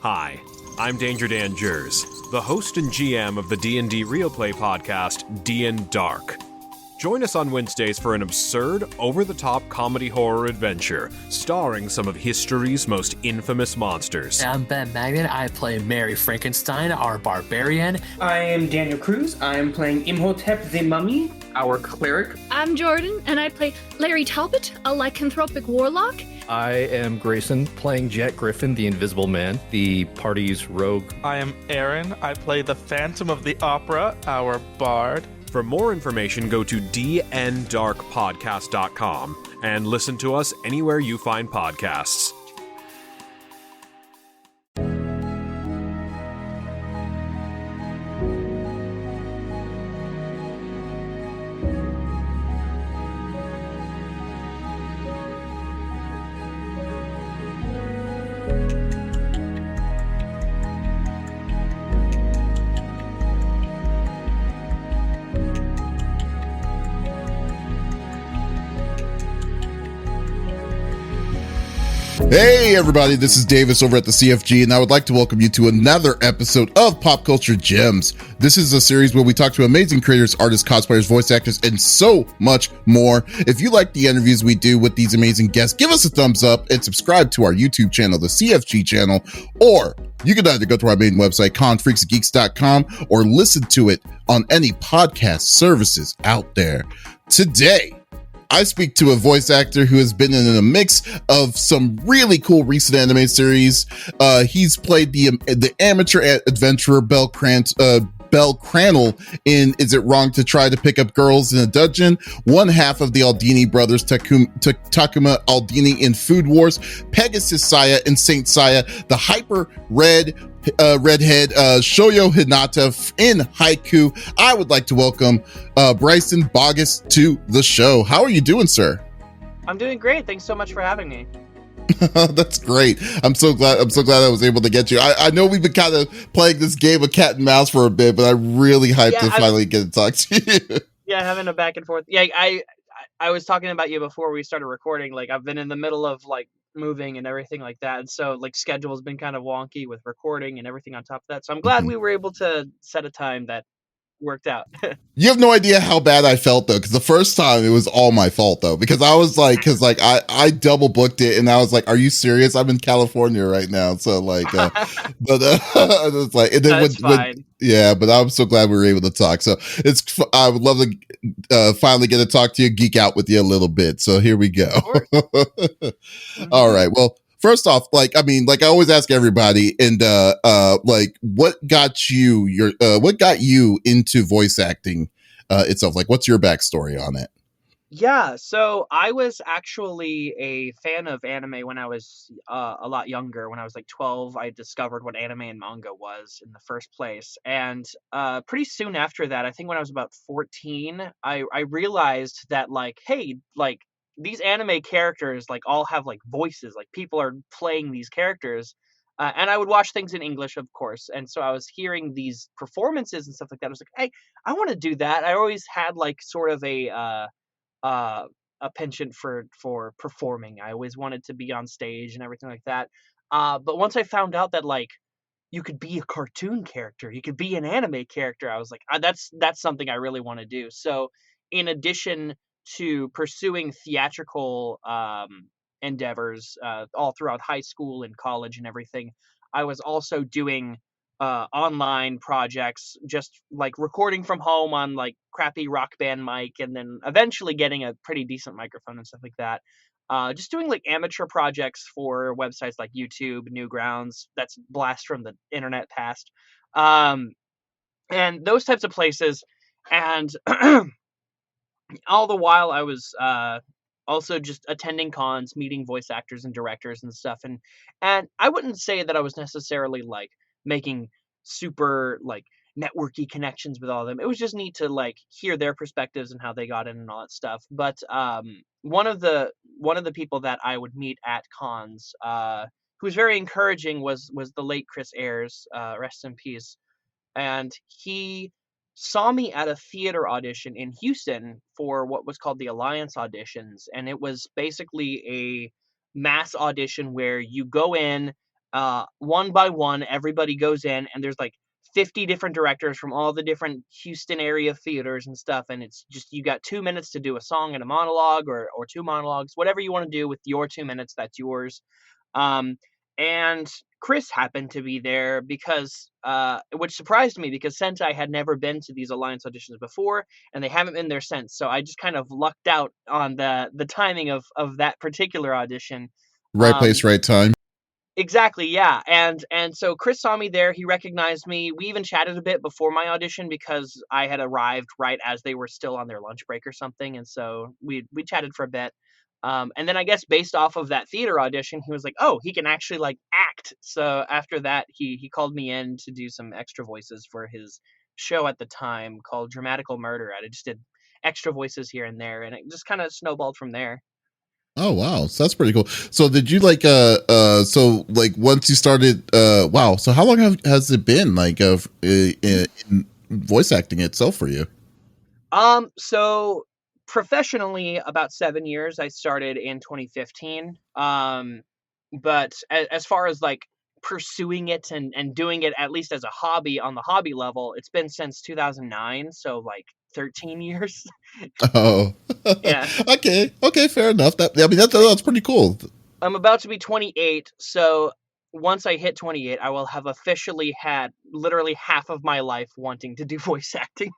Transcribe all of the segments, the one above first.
Hi, I'm Danger Dan Jers, the host and GM of the D&D Real Play podcast, D&D Dark. Join us on Wednesdays for an absurd, over-the-top comedy horror adventure, starring some of history's most infamous monsters. I'm Ben Magnet. I play Mary Frankenstein, our barbarian. I am Daniel Cruz. I am playing Imhotep the Mummy, our cleric. I'm Jordan, and I play Larry Talbot, a lycanthropic warlock. I am Grayson, playing Jet Griffin, the Invisible Man, the party's rogue. I am Aaron. I play the Phantom of the Opera, our bard. For more information, go to dndarkpodcast.com and listen to us anywhere you find podcasts. Hey everybody, this is Davis over at the CFG, and I would like to welcome you to another episode of Pop Culture Gems. This is a series where we talk to amazing creators, artists, cosplayers, voice actors, and so much more. If you like the interviews we do with these amazing guests, give us a thumbs up and subscribe to our YouTube channel, the CFG channel, or you can either go to our main website, confreaksgeeks.com, or listen to it on any podcast services out there. Today, I speak to a voice actor who has been in a mix of some really cool recent anime series. He's played the amateur adventurer Bell Crannel in Is It Wrong to Try to Pick Up Girls in a Dungeon? One half of the Aldini brothers, Takuma Aldini in Food Wars, Pegasus Saiya in Saint Saiya, the hyper redhead Shoyo Hinata in Haikyuu. I would like to welcome Bryson Baugus to the show. How are you doing, sir? I'm doing great. Thanks so much for having me. That's great. I'm so glad I was able to get you. I know we've been kind of playing this game of cat and mouse for a bit, but I'm really hyped to finally get to talk to you. Yeah, having a back and forth. Yeah, I was talking about you before we started recording. Like, I've been in the middle of moving and everything like that, and so schedule has been kind of wonky with recording and everything on top of that. So I'm glad we were able to set a time that worked out. You have no idea how bad I felt though, because the first time it was all my fault though, because I was I double booked it, and I was like, "Are you serious? I'm in California right now." So but it's like, and then fine. Yeah, but I'm so glad we were able to talk. So I would love to finally get to talk to you, geek out with you a little bit. So here we go. All right. Well, first off, I always ask everybody, and what got you into voice acting itself? What's your backstory on it? Yeah, so I was actually a fan of anime when I was a lot younger. When I was 12, I discovered what anime and manga was in the first place. And pretty soon after that, I think when I was about 14, I realized that hey, these anime characters all have voices, people are playing these characters. And I would watch things in English, of course. And so I was hearing these performances and stuff like that. I was like, hey, I want to do that. I always had sort of a penchant for performing. I always wanted to be on stage and everything like that. But once I found out that you could be a cartoon character, you could be an anime character, I was like, that's something I really want to do. So in addition to pursuing theatrical endeavors all throughout high school and college and everything, I was also doing online projects, just recording from home on crappy Rock Band mic, and then eventually getting a pretty decent microphone and stuff like that. Just doing amateur projects for websites like YouTube, Newgrounds, that's blast from the internet past, and those types of places. And all the while I was also just attending cons, meeting voice actors and directors and stuff. And I wouldn't say that I was necessarily making super networky connections with all of them. It was just neat to hear their perspectives and how they got in and all that stuff. But one of the people that I would meet at cons, who was very encouraging, was the late Chris Ayers, rest in peace. And he saw me at a theater audition in Houston for what was called the Alliance auditions. And it was basically a mass audition where you go in, one by one, everybody goes in, and there's like 50 different directors from all the different Houston area theaters and stuff, and it's just you got 2 minutes to do a song and a monologue, or two monologues, whatever you want to do with your 2 minutes, that's yours. Um, and Chris happened to be there because, which surprised me because Sentai had never been to these Alliance auditions before, and they haven't been there since. So I just kind of lucked out on the timing of that particular audition. Right place, right time. Exactly, yeah. And so Chris saw me there. He recognized me. We even chatted a bit before my audition because I had arrived right as they were still on their lunch break or something, and so we chatted for a bit. And then I guess based off of that theater audition, he was like, "Oh, he can actually like act." So after that, he called me in to do some extra voices for his show at the time called Dramatical Murder. I just did extra voices here and there, and it just kind of snowballed from there. Oh wow, so that's pretty cool. So did you like so like once you started wow, so how long has it been like in voice acting itself for you? So professionally, about 7 years. I started in 2015. But as far as like pursuing it and doing it at least as a hobby on the hobby level, it's been since 2009. So like 13 years. Oh. Yeah. Okay, fair enough. I mean that's pretty cool. I'm about to be 28, so once I hit 28, I will have officially had literally half of my life wanting to do voice acting.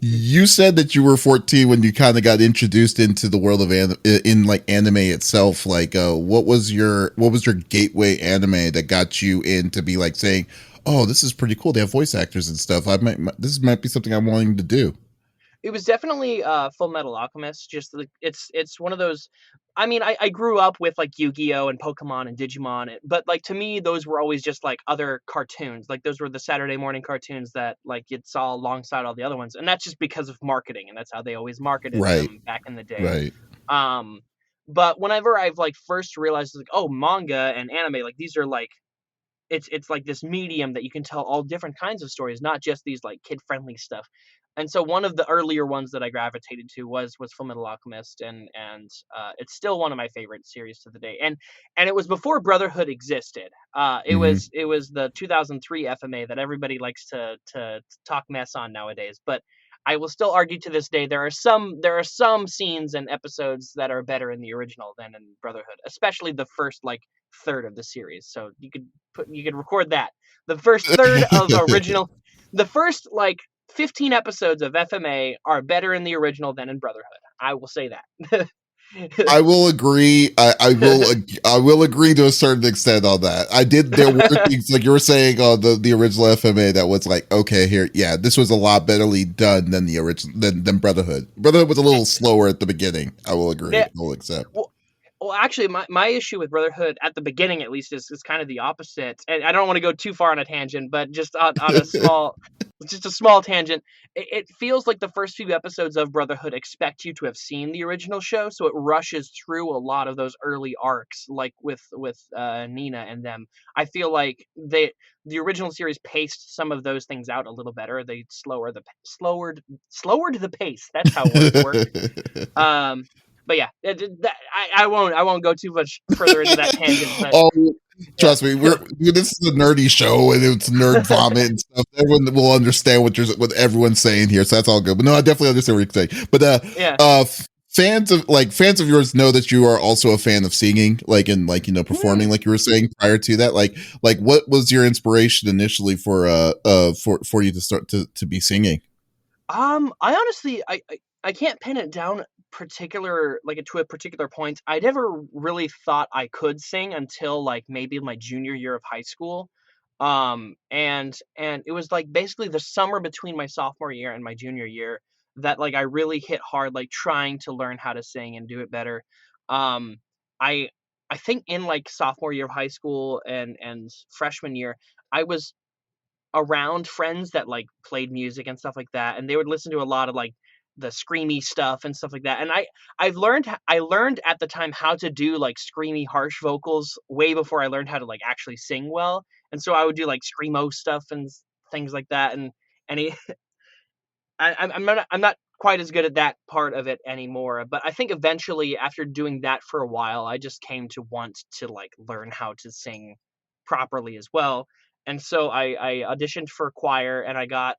You said that you were 14 when you kind of got introduced into the world of in like anime itself. Like, what was your gateway anime that got you in to be like saying, "Oh, this is pretty cool. They have voice actors and stuff. This might be something I'm wanting to do." It was definitely Full Metal Alchemist. Just like it's one of those. I mean, I grew up with like Yu-Gi-Oh and Pokemon and Digimon, but like to me, those were always just like other cartoons. Like those were the Saturday morning cartoons that like you saw alongside all the other ones, and that's just because of marketing, and that's how they always marketed Right. them back in the day. Right. Um, but whenever I've like first realized like, oh, manga and anime, like these are like it's like this medium that you can tell all different kinds of stories, not just these like kid friendly stuff. And so one of the earlier ones that I gravitated to was Full Metal Alchemist, and it's still one of my favorite series to the day. And it was before Brotherhood existed. It Mhm. was the 2003 FMA that everybody likes to talk mess on nowadays. But I will still argue to this day there are some scenes and episodes that are better in the original than in Brotherhood, especially the first like third of the series. So you could record that. The first third of original, the first like 15 episodes of FMA are better in the original than in Brotherhood. I will say that. I will agree. I will agree to a certain extent on that. I did. There were things like you were saying on the original FMA that was like, okay, here, yeah, this was a lot betterly done than the original than Brotherhood. Brotherhood was a little slower at the beginning. I will agree. I will accept. Well, actually, my issue with Brotherhood at the beginning, at least, is kind of the opposite. And I don't want to go too far on a tangent, but just on a small tangent. It feels like the first few episodes of Brotherhood expect you to have seen the original show, so it rushes through a lot of those early arcs, like with Nina and them. I feel like the original series paced some of those things out a little better. They slowered the pace. That's how words work. But yeah, I won't go too much further into that tangent. But Oh, yeah, trust me, this is a nerdy show and it's nerd vomit and stuff. Everyone will understand what everyone's saying here, so that's all good. But no, I definitely understand what you're saying. But yeah. fans of yours know that you are also a fan of singing, like and like performing, like you were saying prior to that. Like what was your inspiration initially for you to start to be singing? I honestly I can't pin it down to a particular point. I never really thought I could sing until like maybe my junior year of high school. And it was like basically the summer between my sophomore year and my junior year that like I really hit hard, like trying to learn how to sing and do it better. Um, I I think in like sophomore year of high school and freshman year, I was around friends that like played music and stuff like that, and they would listen to a lot of like the screamy stuff and stuff like that. And I learned at the time how to do like screamy harsh vocals way before I learned how to like actually sing well. And so I would do like screamo stuff and things like that. And he, I'm not quite as good at that part of it anymore. But I think eventually, after doing that for a while, I just came to want to like learn how to sing properly as well. And so I auditioned for choir, and I got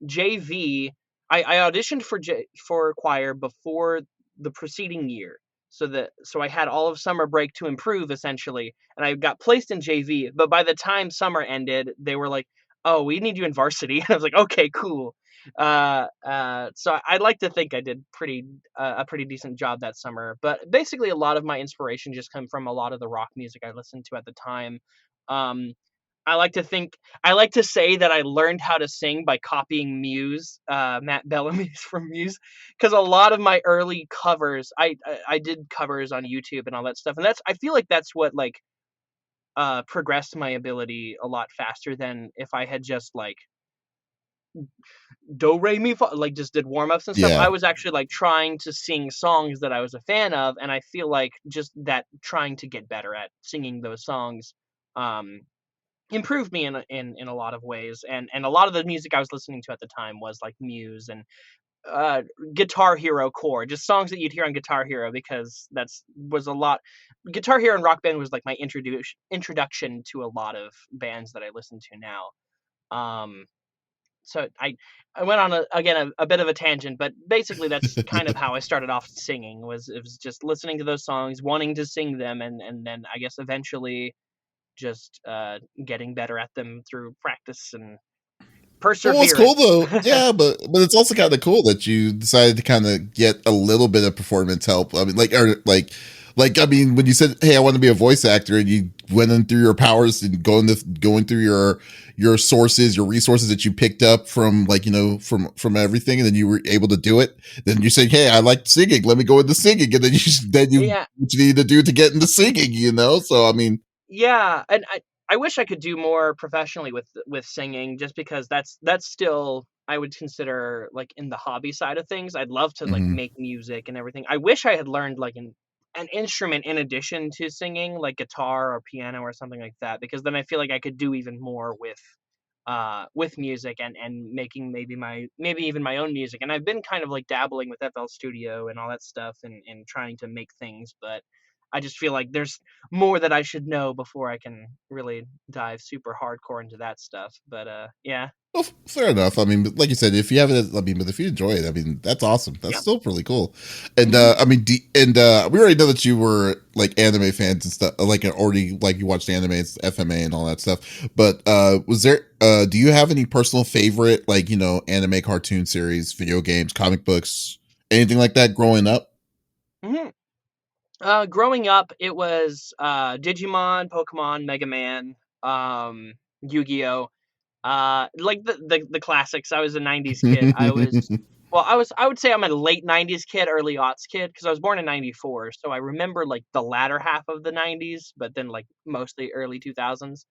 JV. I auditioned for choir before the preceding year, so I had all of summer break to improve essentially, and I got placed in JV. But by the time summer ended, they were like, "Oh, we need you in varsity." And I was like, "Okay, cool." So I'd like to think I did a pretty decent job that summer. But basically, a lot of my inspiration just come from a lot of the rock music I listened to at the time. Um, I like to think I like to say that I learned how to sing by copying Muse, Matt Bellamy's from Muse, because a lot of my early covers, I did covers on YouTube and all that stuff, and I feel like that's what like progressed my ability a lot faster than if I had just like do re mi fa, like just did warm ups and stuff. Yeah. I was actually like trying to sing songs that I was a fan of, and I feel like just that trying to get better at singing those songs. Um, Improved me in a lot of ways, and a lot of the music I was listening to at the time was like Muse and Guitar Hero core, just songs that you'd hear on Guitar Hero, because that's was a lot. Guitar Hero and Rock Band was like my introduction to a lot of bands that I listen to now. Um, so I went on a bit of a tangent, but basically that's kind of how I started off singing. It was just listening to those songs, wanting to sing them, and then I guess eventually just getting better at them through practice and Well, it's cool perseverance. though. Yeah, but it's also kind of cool that you decided to kind of get a little bit of performance help. I mean, like I mean, when you said, "Hey, I want to be a voice actor," and you went in through your powers and going through your sources, your resources that you picked up from like from everything, and then you were able to do it. Then you said, "Hey, I like singing. Let me go into singing," and then you Yeah, what you need to do to get into singing. So I mean, yeah, and I wish I could do more professionally with singing, just because that's still I would consider like in the hobby side of things. I'd love to like mhm. make music and everything. I wish I had learned like an instrument in addition to singing, like guitar or piano or something like that, because then I feel like I could do even more with music, and making maybe even my own music. And I've been kind of like dabbling with FL Studio and all that stuff, and trying to make things, but I just feel like there's more that I should know before I can really dive super hardcore into that stuff. But yeah. Well, fair enough. I mean, but like you said, if you have it, I mean, but if you enjoy it, I mean, that's awesome. That's Yeah. still really cool. And Mhm. I mean, we already know that you were like anime fans and stuff, like already like you watched anime, FMA, and all that stuff. But was there? Do you have any personal favorite like anime, cartoon series, video games, comic books, anything like that growing up? Mhm. Growing up, it was Digimon, Pokemon, Mega Man, Yu-Gi-Oh. Like the classics. I was a '90s kid. I would say I'm a late '90s kid, early aughts kid, because I was born in '94. So I remember like the latter half of the '90s, but then like mostly early 2000s.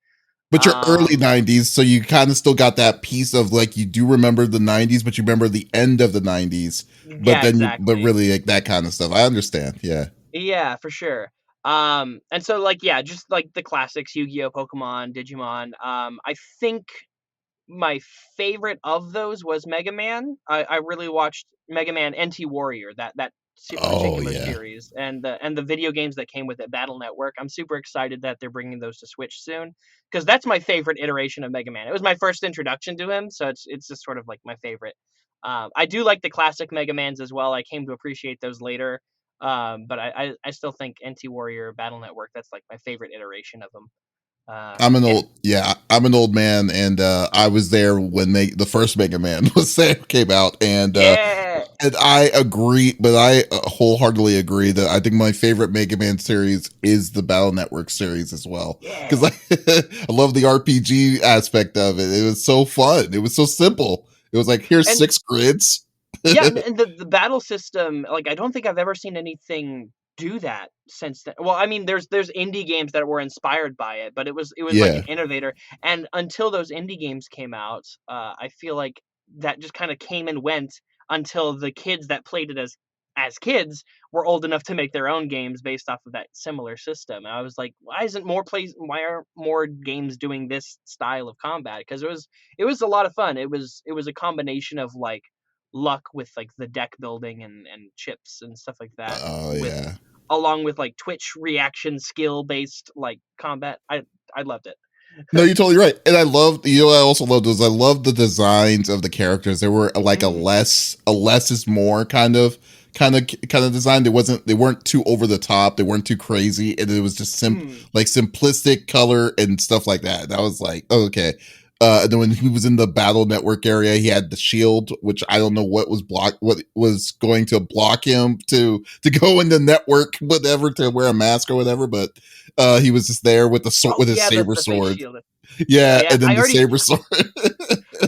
But you're early Um, 90s, so you kind of still got that piece of like you do remember the 90s, but you remember the end of the 90s. But yeah, then, but exactly. really, like that kind of stuff. I understand. Yeah. Yeah, for sure. And so like yeah, just like the classics, Yu-Gi-Oh, Pokemon, Digimon. I think my favorite of those was Mega Man. I really watched Mega Man NT Warrior, that Oh particular yeah. series, and the video games that came with it, Battle Network. I'm super excited that they're bringing those to Switch soon, because that's my favorite iteration of Mega Man. It was my first introduction to him, so it's just sort of like my favorite. I do like the classic Mega Mans as well. I came to appreciate those later. But I still think NT Warrior Battle Network, that's like my favorite iteration of them. Yeah. I'm an old man, and I was there when the first Mega Man came out, Yeah. and I agree, but I wholeheartedly agree that I think my favorite Mega Man series is the Battle Network series as well, because Yeah. I love the RPG aspect of it. It was so fun. It was so simple. It was like here's And 6 grids. yeah, and the battle system, like I don't think I've ever seen anything do that since then. Well, I mean, there's indie games that were inspired by it, but it was like an Yeah. innovator. And until those indie games came out, I feel like that just kind of came and went until the kids that played it as kids were old enough to make their own games based off of that similar system. And I was like, why aren't more games doing this style of combat? Because it was a lot of fun. It was a combination of like luck with like the deck building and chips and stuff like that, Oh with yeah. along with like Twitch reaction skill based like combat. I loved it. No, you're totally right. And I love, I also love those. I love the designs of the characters. They were like a less is more kind of design. They weren't too over the top. They weren't too crazy. And it was just like simplistic color and stuff like that. And I was like, oh, okay. And then when he was in the Battle Network area, he had the shield, which I don't know what was going to block him to go in the network, whatever, to wear a mask or whatever. But he was just there with the sword, with his saber the face sword. shield. Yeah, and then the saber sword.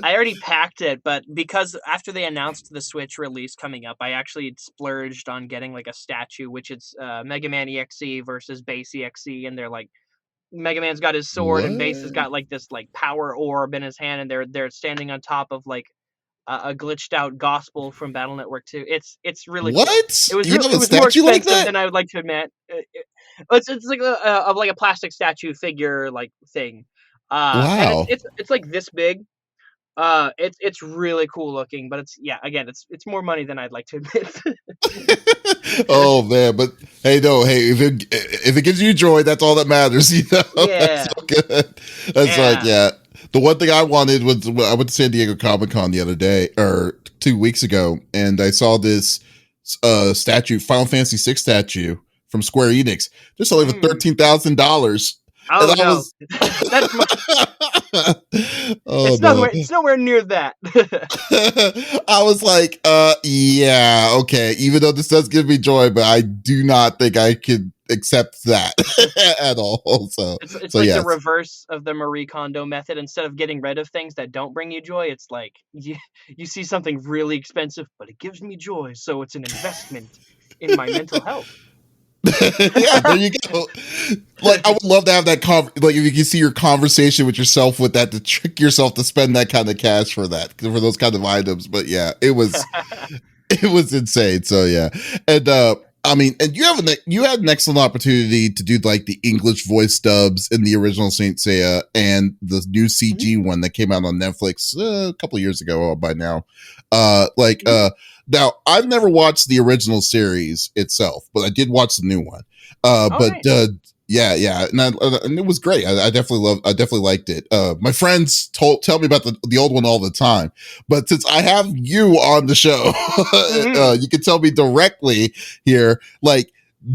I already packed it, but because after they announced the Switch release coming up, I actually splurged on getting like a statue, which it's Mega Man EXE versus Base EXE, and they're like Mega Man's got his sword and Base has got like this like power orb in his hand, and they're standing on top of like a glitched out gospel from Battle Network 2. It's really What? Cool. You have a it was more statue expensive like that? than I would like to admit. It's like a plastic statue figure like thing, and Wow. it's like this big. It's really cool looking, but it's more money than I'd like to admit. Oh man, but hey, no, hey, if it gives you joy, that's all that matters. Yeah. That's so good. That's like, yeah. The one thing I wanted was I went to San Diego Comic-Con the other day or 2 weeks ago, and I saw this statue, Final Fantasy VI statue from Square Enix, just selling for $13,000. Oh and I no, was, that's oh no, it's nowhere near that. I was like, yeah, okay. Even though this does give me joy, but I do not think I could accept that at all. So it's so like yes. the reverse of the Marie Kondo method. Instead of getting rid of things that don't bring you joy, it's like you see something really expensive, but it gives me joy, so it's an investment in my mental health. Yeah, there you go. Like, I would love to have that like if you can see your conversation with yourself with that, to trick yourself to spend that kind of cash for those kind of items. But yeah, it was insane. So yeah, and I mean, and you had an excellent opportunity to do like the English voice dubs in the original Saint Seiya and the new CG one that came out on Netflix a couple of years ago by now. Now, I've never watched the original series itself, but I did watch the new one. Yeah, and it was great. I definitely liked it. My friends tell me about the old one all the time, but since I have you on the show, you can tell me directly here, like,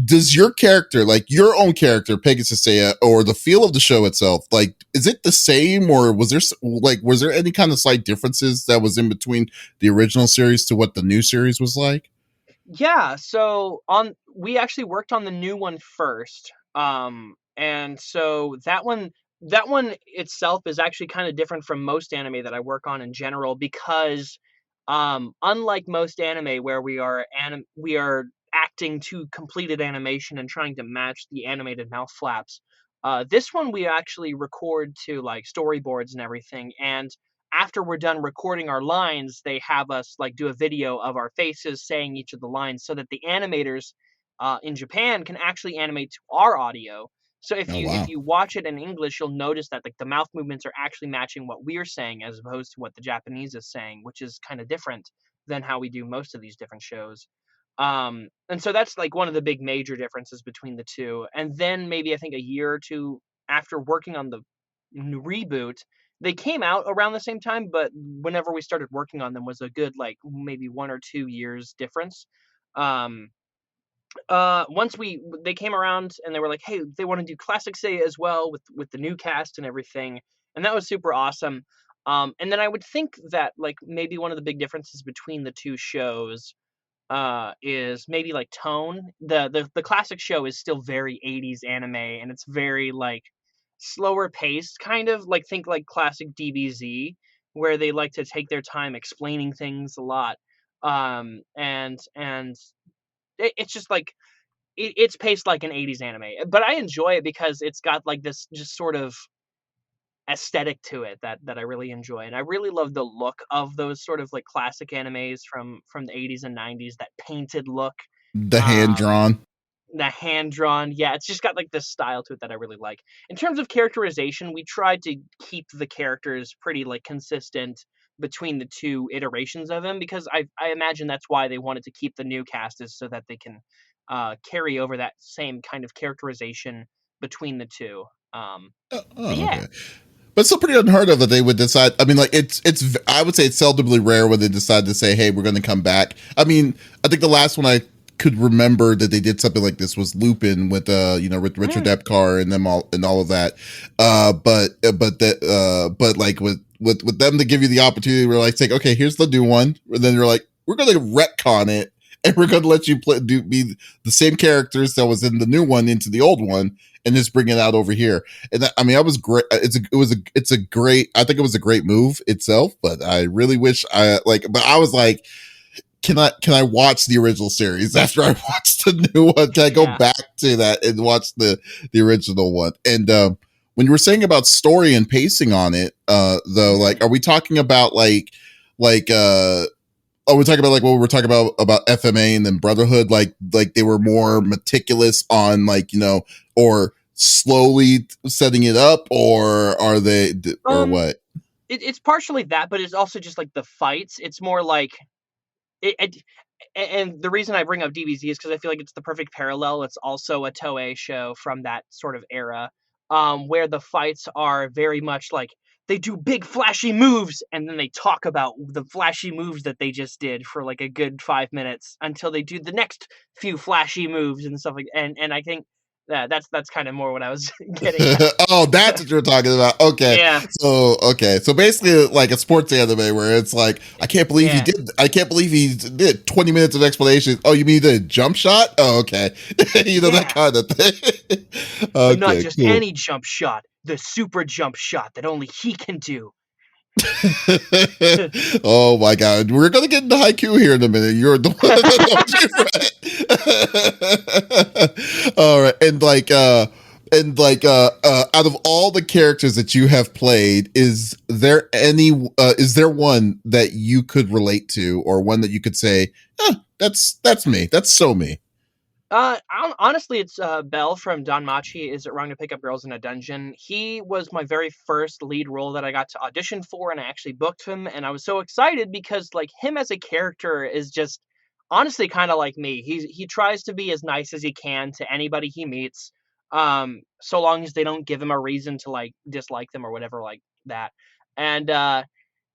does your character, like your own character, Pegasus Seiya, or the feel of the show itself, like, is it the same, or was there any kind of slight differences that was in between the original series to what the new series was like? Yeah, so we actually worked on the new one first. And so that one itself is actually kind of different from most anime that I work on in general because unlike most anime where we are acting to completed animation and trying to match the animated mouth flaps, this one we actually record to like storyboards and everything, and after we're done recording our lines, they have us like do a video of our faces saying each of the lines so that the animators in Japan can actually animate to our audio. So Oh wow. if you watch it in English, you'll notice that like the mouth movements are actually matching what we're saying as opposed to what the Japanese is saying, which is kind of different than how we do most of these different shows. And so that's like one of the big major differences between the two. And then maybe I think a year or two after working on the reboot, they came out around the same time, but whenever we started working on them was a good like maybe 1 or 2 years difference. Um, once they came around and they were like, hey, they want to do classic Seiya as well with the new cast and everything, and that was super awesome. And then I would think that like maybe one of the big differences between the two shows is maybe like tone. The classic show is still very 80s anime, and it's very like slower paced, kind of like think like classic DBZ, where they like to take their time explaining things a lot. And it's just like it's paced like an 80s anime, but I enjoy it because it's got like this just sort of aesthetic to it that I really enjoy, and I really love the look of those sort of like classic animes from the 80s and 90s, that painted look, The hand um, drawn. the hand drawn. Yeah, it's just got like this style to it that I really like. In terms of characterization, we tried to keep the characters pretty like consistent between the two iterations of him because I imagine that's why they wanted to keep the new cast, is so that they can carry over that same kind of characterization between the two. Oh, But yeah. okay. But it's still pretty unheard of that they would decide. I mean, like it's. I would say it's seldomly rare when they decide to say, "Hey, we're going to come back." I mean, I think the last one I could remember that they did something like this was Lupin with with Richard Epcar and them all and all of that. But like with them to give you the opportunity, we're like saying, "Okay, here's the new one," and then they're like, "We're going to retcon it." And we're going to let you be the same characters that was in the new one into the old one, and just bring it out over here. And I mean, I was great. I think it was a great move itself, but I really wish but I was like, can I watch the original series after I watched the new one? Can I go back to that and watch the original one? And when you were saying about story and pacing on it, though, like, are we talking about oh, we're talking about like what we were talking about FMA and then Brotherhood, like they were more meticulous on or slowly setting it up, or are they, or what? It's partially that, but it's also just like the fights. It's more like and the reason I bring up DBZ is because I feel like it's the perfect parallel. It's also a Toei show from that sort of era, where the fights are very much like they do big flashy moves and then they talk about the flashy moves that they just did for like a good 5 minutes until they do the next few flashy moves and stuff like. And I think that's kind of more what I was getting at. Oh, that's what you're talking about. Okay. Yeah. So basically like a sports anime where it's like, I can't believe he did 20 minutes of explanation. Oh, you mean the jump shot? Oh, okay. That kind of thing. But not just any jump shot, the super jump shot that only he can do. Oh my god, we're gonna get into Haikyuu here in a minute. You're the one. All right, out of all the characters that you have played, is there one that you could relate to, or one that you could say, that's me, that's so me? Honestly, it's Bell from Danmachi. Is It Wrong to Pick Up Girls in a Dungeon? He was my very first lead role that I got to audition for, and I actually booked him, and I was so excited because like him as a character is just honestly kind of like me. He tries to be as nice as he can to anybody he meets, so long as they don't give him a reason to like dislike them or whatever like that. And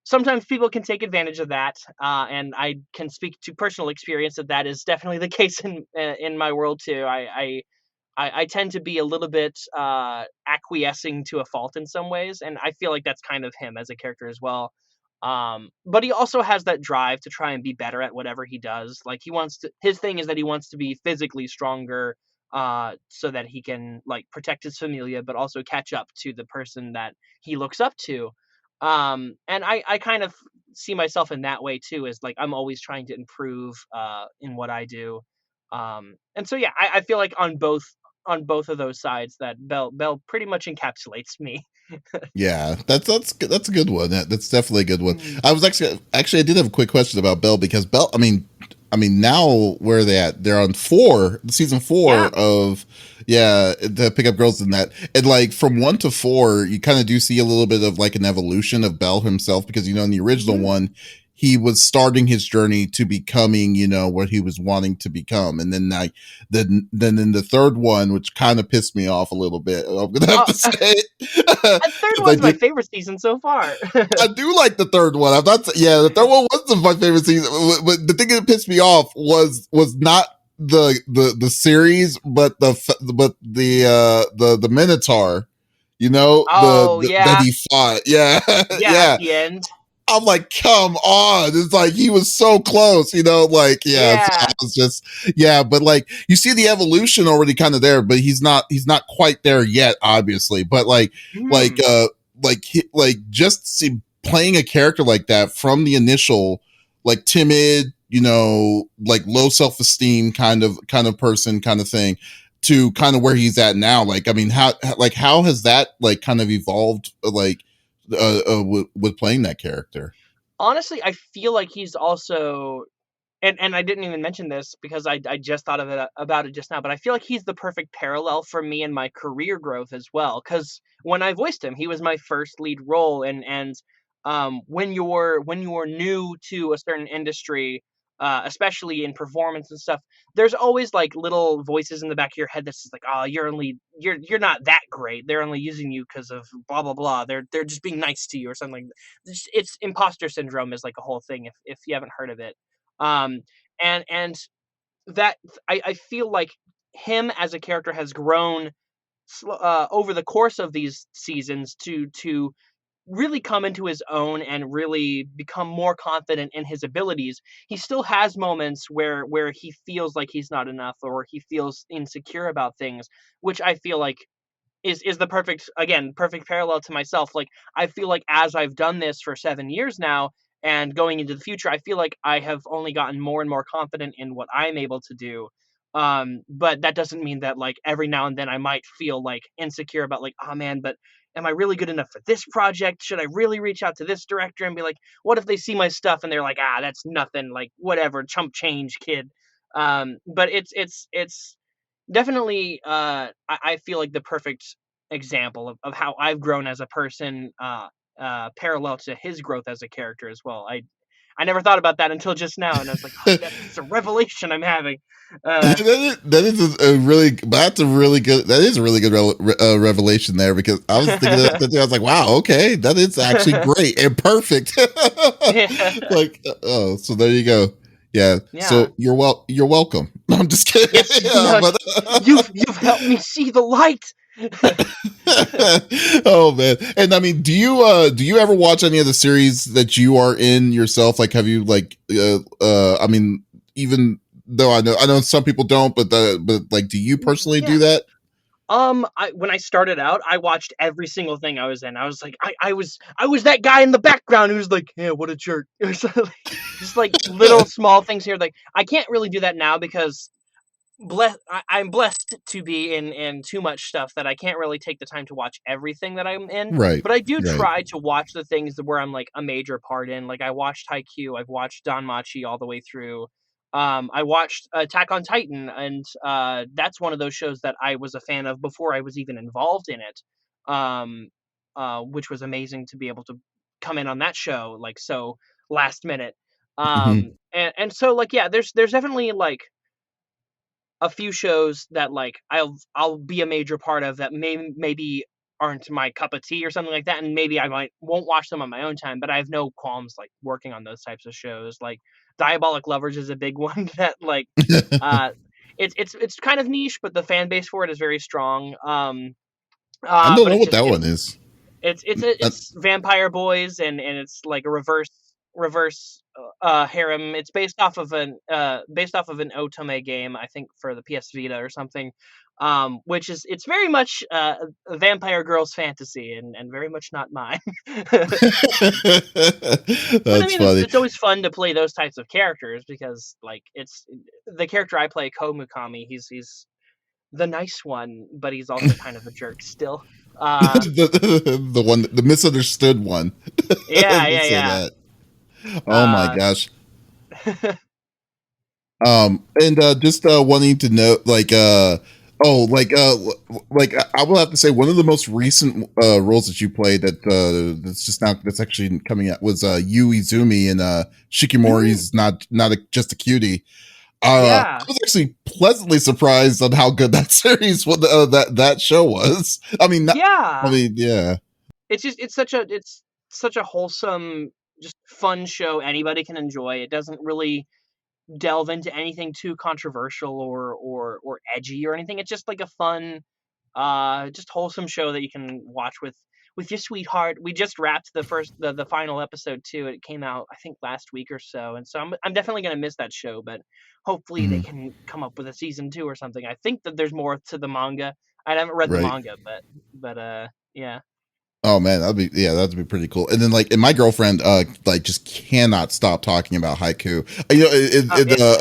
sometimes people can take advantage of that, and I can speak to personal experience that is definitely the case in my world too. I tend to be a little bit acquiescing to a fault in some ways, and I feel like that's kind of him as a character as well. But he also has that drive to try and be better at whatever he does. Like his thing is that he wants to be physically stronger, so that he can like protect his familia, but also catch up to the person that he looks up to. And I kind of see myself in that way too, is like I'm always trying to improve in what I do. And so yeah, I feel like on both of those sides that Bell pretty much encapsulates me. Yeah, that's a good one. That's definitely a good one. I was actually I did have a quick question about Bell, because Bell, I mean now where are they at? They're on season 4 of the Pick Up Girls in that. And like from 1 to 4, you kind of do see a little bit of like an evolution of Bell himself, because in the original one, he was starting his journey to becoming, what he was wanting to become. And then then in the third one, which kind of pissed me off a little bit, I'm gonna have to say it. The third one's my favorite season so far. I do like the third one. The third one was my favorite season. But the thing that pissed me off was not the series, but the Minotaur. That he fought. Yeah. At the end. I'm like, come on. It's like he was so close, So I was just, but like you see the evolution already kind of there, but he's not quite there yet, obviously. But playing a character like that from the initial, like timid, like low self-esteem kind of person kind of thing, to kind of where he's at now. Like, I mean, how has that like kind of evolved, like, with playing that character? Honestly, I feel like he's also, and I didn't even mention this because I just thought about it just now, but I feel like he's the perfect parallel for me in my career growth as well. Because when I voiced him, he was my first lead role, and when you're new to a certain industry, especially in performance and stuff, there's always like little voices in the back of your head that's just like, oh, you're not that great. They're only using you because of blah blah blah. They're just being nice to you or something like that. It's imposter syndrome is like a whole thing if you haven't heard of it. Um, and that I feel like him as a character has grown over the course of these seasons to really come into his own and really become more confident in his abilities. He still has moments where he feels like he's not enough or he feels insecure about things, which I feel like is the perfect parallel to myself. Like, I feel like as I've done this for 7 years now and going into the future, I feel like I have only gotten more and more confident in what I'm able to do. But that doesn't mean that like every now and then I might feel like insecure about like, oh man, but am I really good enough for this project? Should I really reach out to this director and be like, what if they see my stuff and they're like, ah, that's nothing, like whatever, chump change, kid. But it's definitely I feel like the perfect example of how I've grown as a person, parallel to his growth as a character as well. I never thought about that until just now, and I was like, oh, that's a revelation I'm having. That is a really good revelation there, because I was thinking that I was like, wow, okay, that is actually great and perfect. Like, oh, so there you go. Yeah. So you're welcome. No, I'm just kidding. Yes, Yeah, no, but you've helped me see the light. Oh man. And I mean, do you ever watch any of the series that you are in yourself? Like, have you like I mean, even though I know some people don't, but like, do you personally do that? When I started out, I watched every single thing I was in. I was like, I was that guy in the background who's like, yeah, what a jerk. Or something just like little small things here. Like, I can't really do that now because I'm blessed to be in too much stuff that I can't really take the time to watch everything that I'm in. Right. But I do Right. try to watch the things where I'm like a major part in. Like, I watched Haikyuu, I've watched Danmachi all the way through. I watched Attack on Titan, and that's one of those shows that I was a fan of before I was even involved in it. Um, which was amazing to be able to come in on that show like so last minute. Mhm. And so like yeah, there's definitely like a few shows that like I'll be a major part of that maybe aren't my cup of tea or something like that, and maybe I won't watch them on my own time, but I have no qualms like working on those types of shows. Like Diabolic Lovers is a big one that like uh it's kind of niche, but the fan base for it is very strong. I don't But know it's what just that one is. Uh, it's Vampire Boys, and it's like a reverse harem. It's based off of an Otome game, I think for the PS Vita or something. Which is it's very much a vampire girl's fantasy and very much not mine. But I That's mean, funny. it's always fun to play those types of characters because like it's the character I play, Komukami. He's the nice one, but he's also kind of a jerk still. The misunderstood one. Yeah, Let's say yeah, that. yeah. Oh my gosh. And just wanting to know, like, I will have to say one of the most recent roles that you played that's actually coming out was Yu Izumi in Shikimori's not just a cutie. I Yeah. was actually pleasantly surprised on how good that series, that show was. I mean, Yeah. yeah. It's such a wholesome, just fun show anybody can enjoy. It doesn't really delve into anything too controversial or edgy or anything. It's just like a fun, just wholesome show that you can watch with your sweetheart. We just wrapped the final episode too. It came out I think last week or so, and so I'm definitely gonna miss that show. But hopefully they Mhm. can come up with a season 2 or something. I think that there's more to the manga. I haven't read the Right. manga, but yeah. Oh man, that'd be pretty cool. And then and my girlfriend like just cannot stop talking about haiku. You know,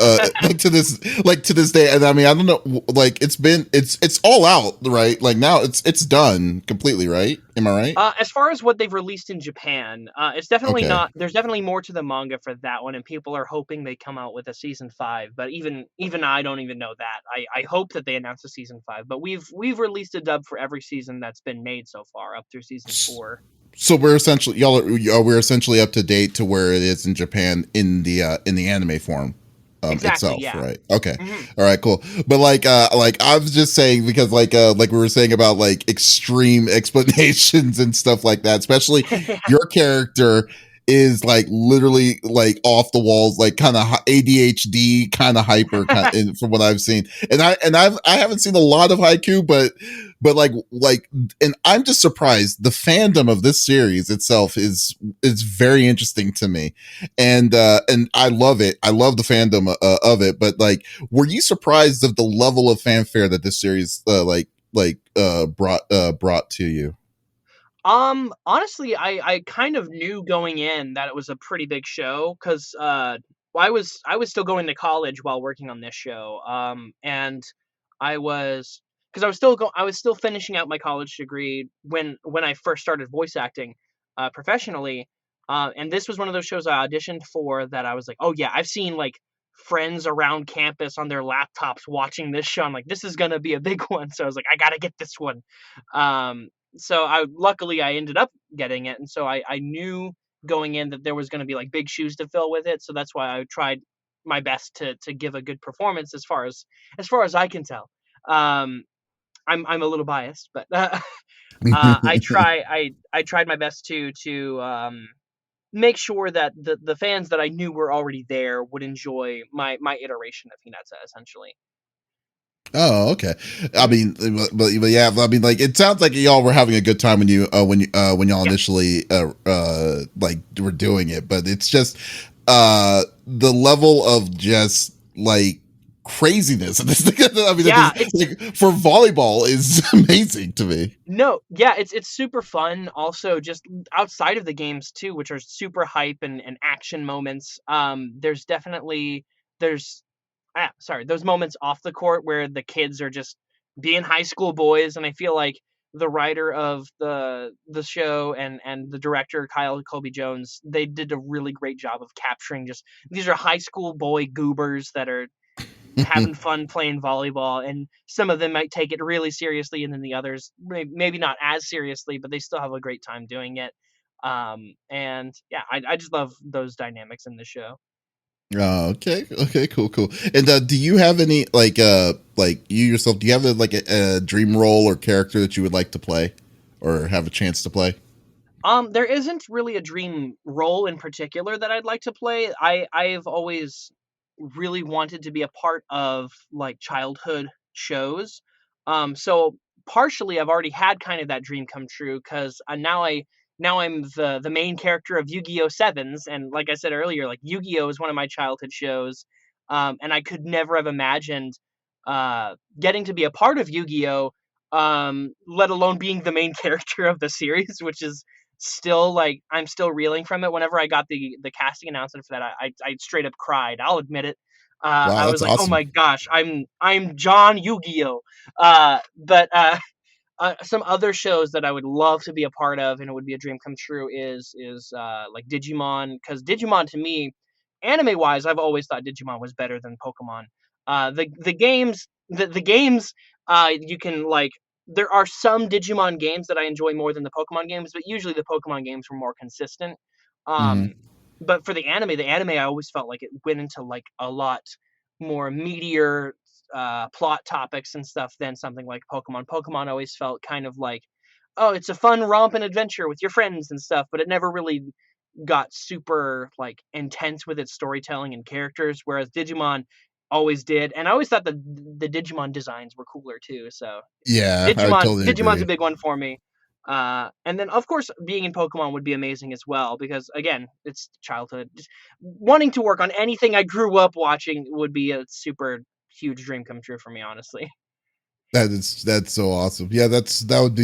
like to this day. And I mean, I don't know, like it's all out, right? Like now it's done completely, right? Am I right? As far as what they've released in Japan, it's definitely Okay. not. There's definitely more to the manga for that one, and people are hoping they come out with a season 5. But even I don't even know that. I hope that they announce a season 5. But we've released a dub for every season that's been made so far, up through season 4. So we're essentially up to date to where it is in Japan in the anime form. Exactly, itself, yeah. right? Okay. Mhm. All right, cool. But like I was just saying because like we were saying about like extreme explanations and stuff like that, especially your character is like literally like off the walls, like kind of ADHD, kind of hyper, from what I've seen. And I haven't seen a lot of Haikyuu, but like, and I'm just surprised. The fandom of this series itself is very interesting to me, and I love it. I love the fandom of it. But like, were you surprised of the level of fanfare that this series brought to you? Honestly, I kind of knew going in that it was a pretty big show because well, I was still going to college while working on this show. And I was because I was still finishing out my college degree when I first started voice acting professionally. And this was one of those shows I auditioned for that I was like, oh yeah, I've seen like friends around campus on their laptops watching this show. I'm like, this is gonna be a big one. So I was like, I gotta get this one. Um, so luckily I ended up getting it, and so I knew going in that there was going to be like big shoes to fill with it. So that's why I tried my best to give a good performance as far as I can tell. Um, I'm a little biased, but I tried my best to make sure that the fans that I knew were already there would enjoy my iteration of Hinata essentially. Oh, okay. I mean, but yeah, I mean, like it sounds like y'all were having a good time when y'all Yeah. initially like were doing it, but it's just the level of just like craziness. I mean, Yeah, like, for volleyball is amazing to me. No, yeah, it's super fun. Also, just outside of the games too, which are super hype and action moments. There's definitely there's sorry, those moments off the court where the kids are just being high school boys, and I feel like the writer of the show and the director Kyle Colby Jones, they did a really great job of capturing just these are high school boy goobers that are having fun playing volleyball, and some of them might take it really seriously and then the others maybe not as seriously, but they still have a great time doing it. And yeah, I just love those dynamics in the show. Oh, okay, cool. And do you have any like you yourself? Do you have a dream role or character that you would like to play, or have a chance to play? There isn't really a dream role in particular that I'd like to play. I've always really wanted to be a part of like childhood shows. So partially I've already had kind of that dream come true because now I'm the main character of Yu-Gi-Oh! Sevens, and like I said earlier, like Yu-Gi-Oh! Is one of my childhood shows. And I could never have imagined getting to be a part of Yu-Gi-Oh! Let alone being the main character of the series, which is still like I'm still reeling from it. Whenever I got the casting announcement for that, I straight up cried. I'll admit it. Wow, I that's was like, oh awesome. my gosh, I'm John Yu-Gi-Oh. But some other shows that I would love to be a part of, and it would be a dream come true, is like Digimon, because Digimon to me, anime wise, I've always thought Digimon was better than Pokemon. The games, you can like. There are some Digimon games that I enjoy more than the Pokemon games, but usually the Pokemon games were more consistent. Hmm. Um, but for the anime, I always felt like it went into like a lot more meatier plot topics and stuff than something like Pokemon. Pokemon always felt kind of like, oh, it's a fun romp and adventure with your friends and stuff, but it never really got super like intense with its storytelling and characters, whereas Digimon always did. And I always thought the Digimon designs were cooler too. So Yeah, I would totally Digimon's a agree. big one for me. And then of course being in Pokemon would be amazing as well because again, it's childhood. Just wanting to work on anything I grew up watching would be a super huge dream come true for me, honestly. That's so awesome. Yeah, that would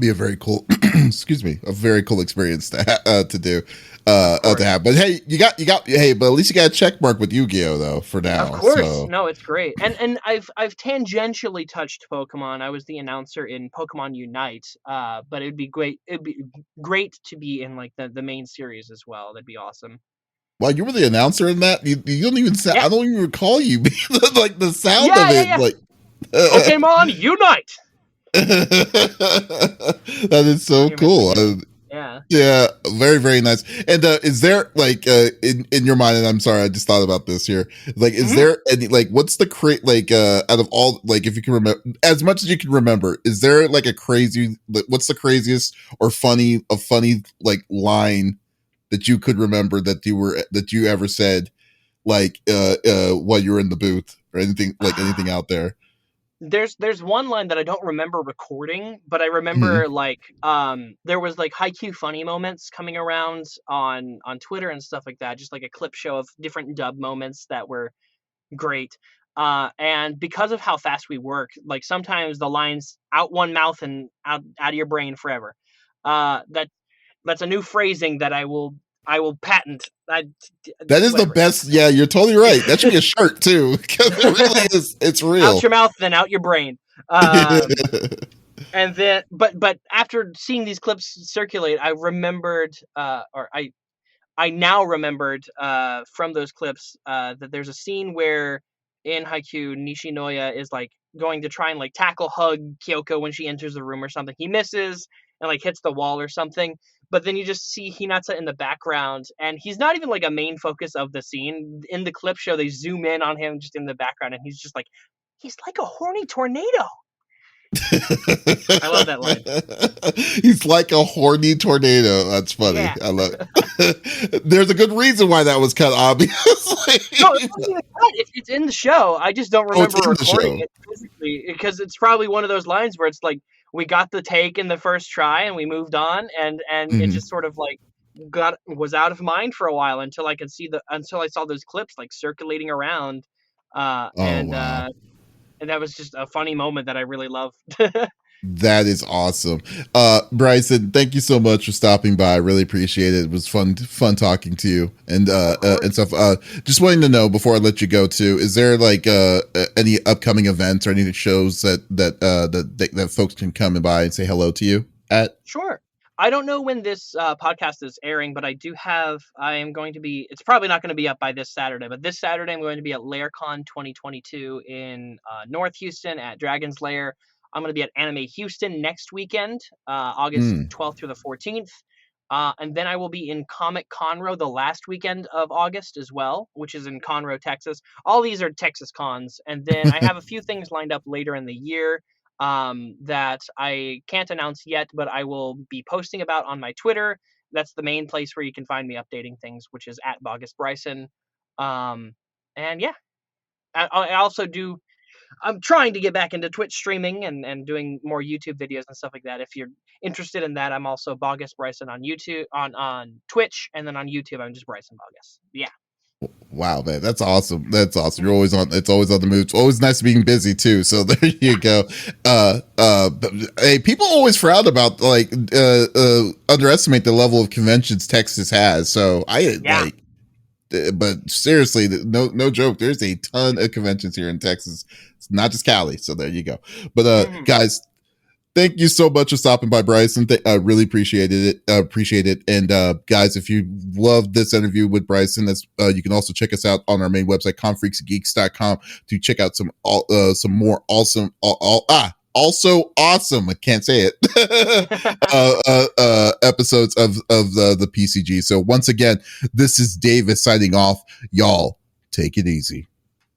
be a very cool excuse me, a very cool experience to do Of to course. have. But hey, hey, but at least you got a check mark with Yu-Gi-Oh though for Of now. course. So No, it's great. And I've tangentially touched Pokemon. I was the announcer in Pokemon Unite. But it'd be great to be in like the main series as well. That'd be awesome. while you were the announcer in that, you don't even sound, Yeah. I don't even recall you being like the sound of it Yeah. like Pokemon Unite. that is so Pretty much the cool. deal. Yeah. Yeah, very, very nice. And is there like in your mind, and I'm sorry, I just thought about this here. Like, is there any like what's the out of all, like, if you can remember as much as you can remember, is there like a crazy, like, what's the craziest or funny like line that you could remember that you ever said, like while you were in the booth, or anything out there? There's one line that I don't remember recording, but I remember like there was like Haikyuu funny moments coming around on Twitter and stuff like that, just like a clip show of different dub moments that were great. And because of how fast we work, like sometimes the lines out one mouth and out of your brain forever. That's a new phrasing that I will patent. That is whatever. the best. Yeah, you're totally right. That should be a shirt too, because it really is. It's real. Out your mouth, then out your brain. And then, but after seeing these clips circulate, I remembered, I now remembered from those clips that there's a scene where in Haikyuu, Nishinoya is like going to try and like hug Kyoko when she enters the room or something. He misses and like hits the wall or something. But then you just see Hinata in the background, and he's not even like a main focus of the scene. In the clip show, they zoom in on him just in the background, and he's just like, he's like a horny tornado. I love that line. He's like a horny tornado. That's funny. Yeah. I love it. There's a good reason why that was cut, obviously. No, it's in the show. I just don't remember recording it physically, because it's probably one of those lines where it's like, we got the take in the first try and we moved on, and it just sort of like was out of mind for a while until I saw those clips like circulating around, Wow. and that was just a funny moment that I really loved. That is awesome. Bryson, thank you so much for stopping by. I really appreciate it. It was fun talking to you and stuff. Just wanting to know before I let you go too, is there like any upcoming events or any Mm-hmm. shows that folks can come by and say hello to you at? Sure. I don't know when this podcast is airing, but I am going to be, it's probably not going to be up by this Saturday, but this Saturday I'm going to be at LairCon 2022 in North Houston at Dragon's Lair. I'm going to be at Anime Houston next weekend, August 12th through the 14th. And then I will be in Comic Conroe the last weekend of August as well, which is in Conroe, Texas. All these are Texas cons. And then I have a few things lined up later in the year that I can't announce yet, but I will be posting about on my Twitter. That's the main place where you can find me updating things, which is at Baugus Bryson. And yeah, I also do. I'm trying to get back into Twitch streaming and doing more YouTube videos and stuff like that. If you're interested in that, I'm also Baugus Bryson on YouTube, on Twitch, and then on YouTube, I'm just Bryson Baugus. Yeah. Wow, man, that's awesome. That's awesome. You're always on. It's always on the move. It's always nice being busy too. So there you go. Hey, people always frown about like underestimate the level of conventions Texas has. So but seriously, no joke. There's a ton of conventions here in Texas. It's not just Cali. So there you go. But guys, thank you so much for stopping by, Bryson. I really appreciate it. And guys, if you loved this interview with Bryson, you can also check us out on our main website, confreaksgeeks.com, to check out some more awesome, also awesome, I can't say it, episodes of the PCG. So once again, this is Davis signing off. Y'all take it easy.